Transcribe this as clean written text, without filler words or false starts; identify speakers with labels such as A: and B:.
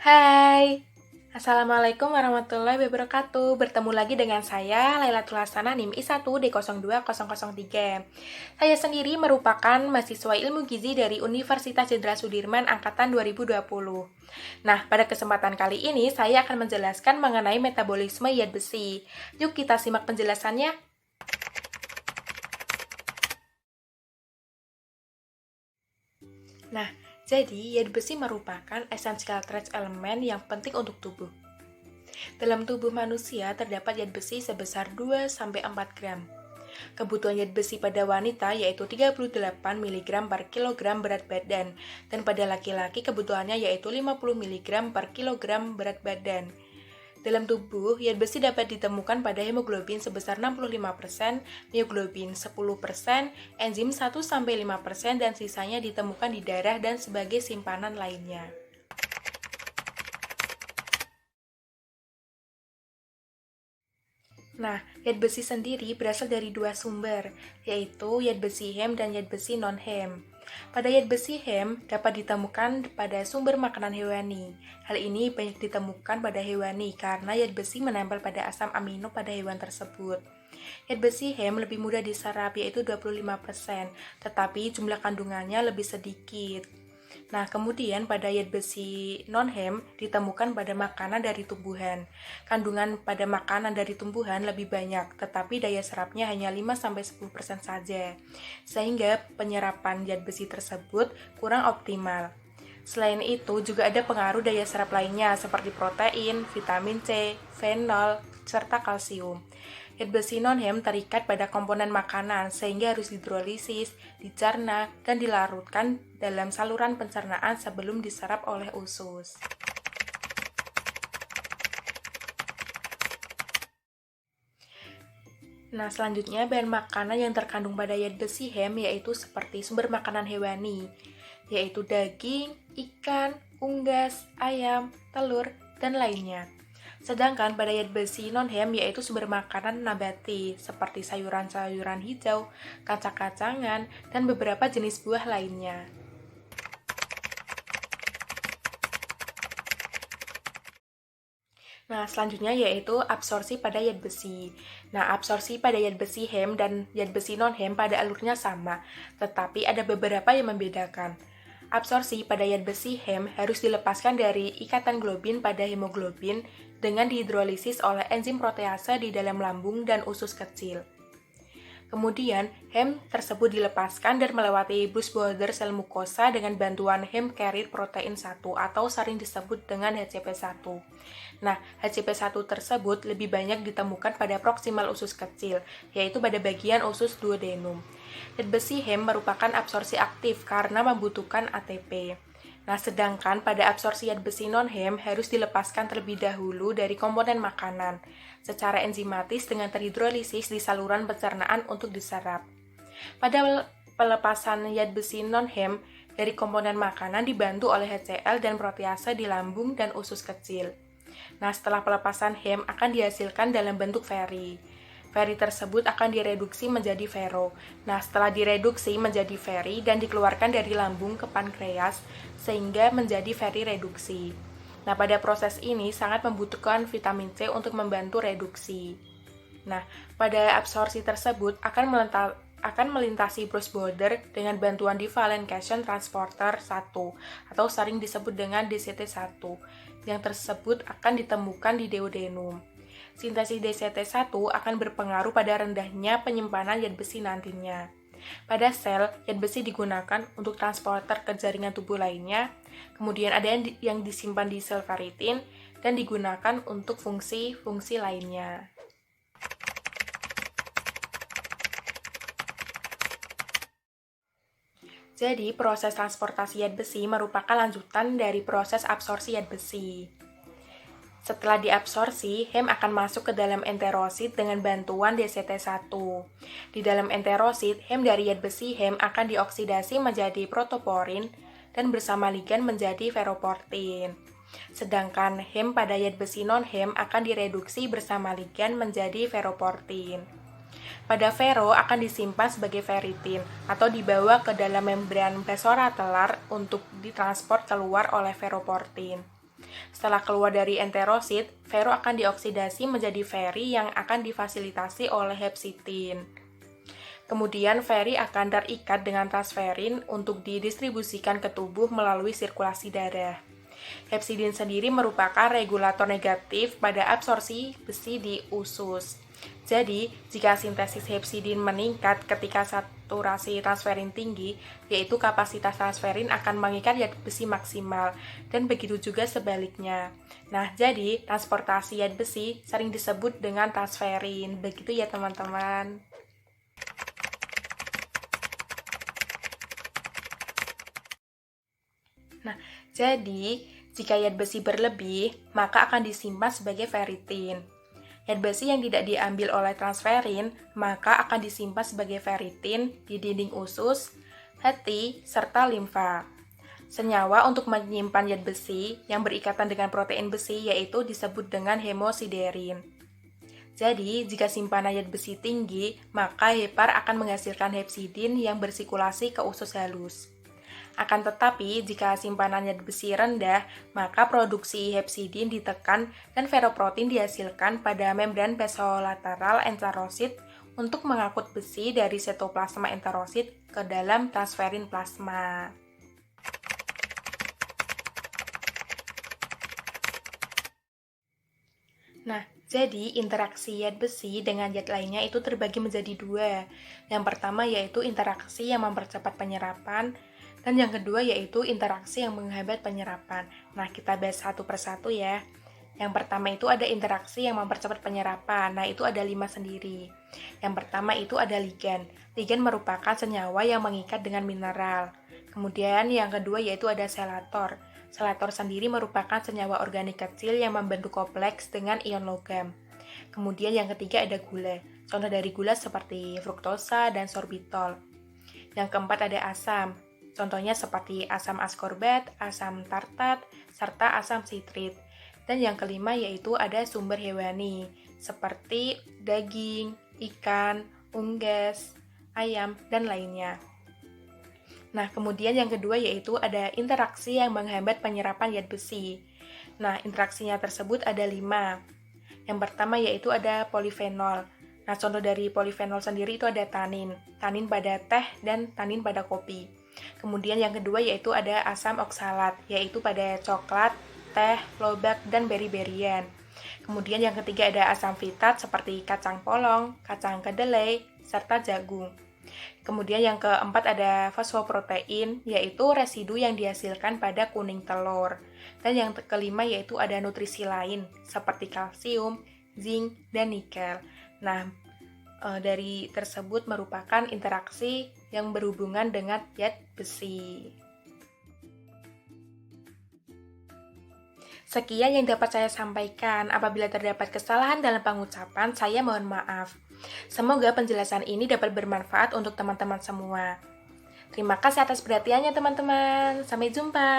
A: Hai, Assalamualaikum warahmatullahi wabarakatuh. Bertemu lagi dengan saya, Lailatul Hasanah NIM I1D02003. Saya sendiri merupakan mahasiswa ilmu gizi dari Universitas Jenderal Sudirman Angkatan 2020. Nah, pada kesempatan kali ini saya akan menjelaskan mengenai metabolisme zat besi. Yuk kita simak penjelasannya. Nah, jadi zat besi merupakan essential trace element yang penting untuk tubuh. Dalam tubuh manusia terdapat zat besi sebesar 2-4 gram. Kebutuhan zat besi pada wanita yaitu 38 mg per kilogram berat badan, dan pada laki-laki kebutuhannya yaitu 50 mg per kilogram berat badan. Dalam tubuh, zat besi dapat ditemukan pada hemoglobin sebesar 65%, mioglobin 10%, enzim 1-5%, dan sisanya ditemukan di darah dan sebagai simpanan lainnya. Nah, zat besi sendiri berasal dari dua sumber, yaitu zat besi hem dan zat besi non-hem. Pada zat besi hem dapat ditemukan pada sumber makanan hewani. Hal ini banyak ditemukan pada hewani karena zat besi menempel pada asam amino pada hewan tersebut. Zat besi hem lebih mudah diserap, yaitu 25%, tetapi jumlah kandungannya lebih sedikit. Nah, kemudian pada zat besi non-hem ditemukan pada makanan dari tumbuhan. Kandungan pada makanan dari tumbuhan lebih banyak, tetapi daya serapnya hanya 5-10% saja, sehingga penyerapan zat besi tersebut kurang optimal. Selain itu, juga ada pengaruh daya serap lainnya seperti protein, vitamin C, fenol, serta kalsium. Zat besi non-hem terikat pada komponen makanan sehingga harus hidrolisis, dicerna, dan dilarutkan dalam saluran pencernaan sebelum diserap oleh usus. Nah, selanjutnya bahan makanan yang terkandung pada zat besi hem yaitu seperti sumber makanan hewani, yaitu daging, ikan, unggas, ayam, telur, dan lainnya. Sedangkan pada zat besi non-hem yaitu sumber makanan nabati seperti sayuran-sayuran hijau, kacang-kacangan, dan beberapa jenis buah lainnya. Nah, selanjutnya yaitu absorpsi pada zat besi. Nah, absorpsi pada zat besi hem dan zat besi non-hem pada alurnya sama, tetapi ada beberapa yang membedakan. Absorpsi pada zat besi hem harus dilepaskan dari ikatan globin pada hemoglobin dengan dihidrolisis oleh enzim protease di dalam lambung dan usus kecil. Kemudian, hem tersebut dilepaskan dan melewati bus border sel mukosa dengan bantuan hem carrier protein 1 atau sering disebut dengan HCP1. Nah, HCP1 tersebut lebih banyak ditemukan pada proksimal usus kecil, yaitu pada bagian usus duodenum. Zat besi hem merupakan absorpsi aktif karena membutuhkan ATP. Nah, sedangkan pada absorpsi zat besi non-hem harus dilepaskan terlebih dahulu dari komponen makanan secara enzimatis dengan terhidrolisis di saluran pencernaan untuk diserap. Pada pelepasan zat besi non-hem dari komponen makanan dibantu oleh HCl dan protease di lambung dan usus kecil. Nah, setelah pelepasan hem akan dihasilkan dalam bentuk feri. Feri tersebut akan direduksi menjadi fero. Nah, setelah direduksi menjadi feri dan dikeluarkan dari lambung ke pankreas sehingga menjadi feri reduksi. Nah, pada proses ini sangat membutuhkan vitamin C untuk membantu reduksi. Nah, pada absorpsi tersebut akan melintasi Bruce border dengan bantuan divalent cation transporter 1 atau sering disebut dengan DCT1 yang tersebut akan ditemukan di duodenum. Sintesis DCT1 akan berpengaruh pada rendahnya penyimpanan zat besi nantinya. Pada sel, zat besi digunakan untuk transporter ke jaringan tubuh lainnya, kemudian ada yang disimpan di sel keratin dan digunakan untuk fungsi-fungsi lainnya. Jadi, proses transportasi zat besi merupakan lanjutan dari proses absorpsi zat besi. Setelah diabsorpsi, hem akan masuk ke dalam enterosit dengan bantuan DCT1. Di dalam enterosit, hem dari zat besi hem akan dioksidasi menjadi protoporin dan bersama ligan menjadi ferroportin. Sedangkan hem pada zat besi non-hem akan direduksi bersama ligan menjadi ferroportin. Pada fero akan disimpan sebagai ferritin atau dibawa ke dalam membran plasora telar untuk ditransport keluar oleh ferroportin. Setelah keluar dari enterosit, fero akan dioksidasi menjadi feri yang akan difasilitasi oleh hepsidin. Kemudian feri akan terikat dengan transferin untuk didistribusikan ke tubuh melalui sirkulasi darah. Hepsidin sendiri merupakan regulator negatif pada absorpsi besi di usus. Jadi, jika sintesis hepsidin meningkat ketika saturasi transferin tinggi, yaitu kapasitas transferin akan mengikat zat besi maksimal, dan begitu juga sebaliknya. Nah, jadi transportasi zat besi sering disebut dengan transferin. Begitu ya teman-teman. Nah, jadi jika zat besi berlebih, maka akan disimpan sebagai ferritin. Zat besi yang tidak diambil oleh transferin, maka akan disimpan sebagai ferritin di dinding usus, hati, serta limfa. Senyawa untuk menyimpan zat besi yang berikatan dengan protein besi yaitu disebut dengan hemosiderin. Jadi, jika simpanan zat besi tinggi, maka hepar akan menghasilkan hepsidin yang bersirkulasi ke usus halus. Akan tetapi, jika simpanan zat besi rendah, maka produksi hepsidin ditekan dan ferroprotein dihasilkan pada membran basolateral enterosit untuk mengangkut besi dari sitoplasma enterosit ke dalam transferin plasma. Nah, jadi interaksi zat besi dengan zat lainnya itu terbagi menjadi dua. Yang pertama yaitu interaksi yang mempercepat penyerapan, dan yang kedua yaitu interaksi yang menghambat penyerapan. Nah, kita bahas satu persatu ya. Yang pertama itu ada interaksi yang mempercepat penyerapan. Nah, itu ada 5 sendiri. Yang pertama itu ada ligan. Ligan merupakan senyawa yang mengikat dengan mineral. Kemudian yang kedua yaitu ada selator. Selator sendiri merupakan senyawa organik kecil yang membentuk kompleks dengan ion logam. Kemudian yang ketiga ada gula. Contoh dari gula seperti fruktosa dan sorbitol. Yang keempat ada asam. Contohnya seperti asam askorbat, asam tartat, serta asam sitrit. Dan yang kelima yaitu ada sumber hewani, seperti daging, ikan, unggas, ayam, dan lainnya. Nah, kemudian yang kedua yaitu ada interaksi yang menghambat penyerapan zat besi. Nah, interaksinya tersebut ada 5. Yang pertama yaitu ada polifenol. Nah, contoh dari polifenol sendiri itu ada tanin pada teh dan tanin pada kopi. Kemudian yang kedua yaitu ada asam oksalat, yaitu pada coklat, teh, lobak, dan beri-berian. Kemudian yang ketiga ada asam fitat seperti kacang polong, kacang kedelai, serta jagung. Kemudian yang keempat ada fosfoprotein, yaitu residu yang dihasilkan pada kuning telur. Dan yang kelima yaitu ada nutrisi lain, seperti kalsium, zinc, dan nikel. Nah, dari tersebut merupakan interaksi yang berhubungan dengan zat besi. Sekian yang dapat saya sampaikan. Apabila terdapat kesalahan dalam pengucapan, saya mohon maaf. Semoga penjelasan ini dapat bermanfaat untuk teman-teman semua. Terima kasih atas perhatiannya teman-teman. Sampai jumpa.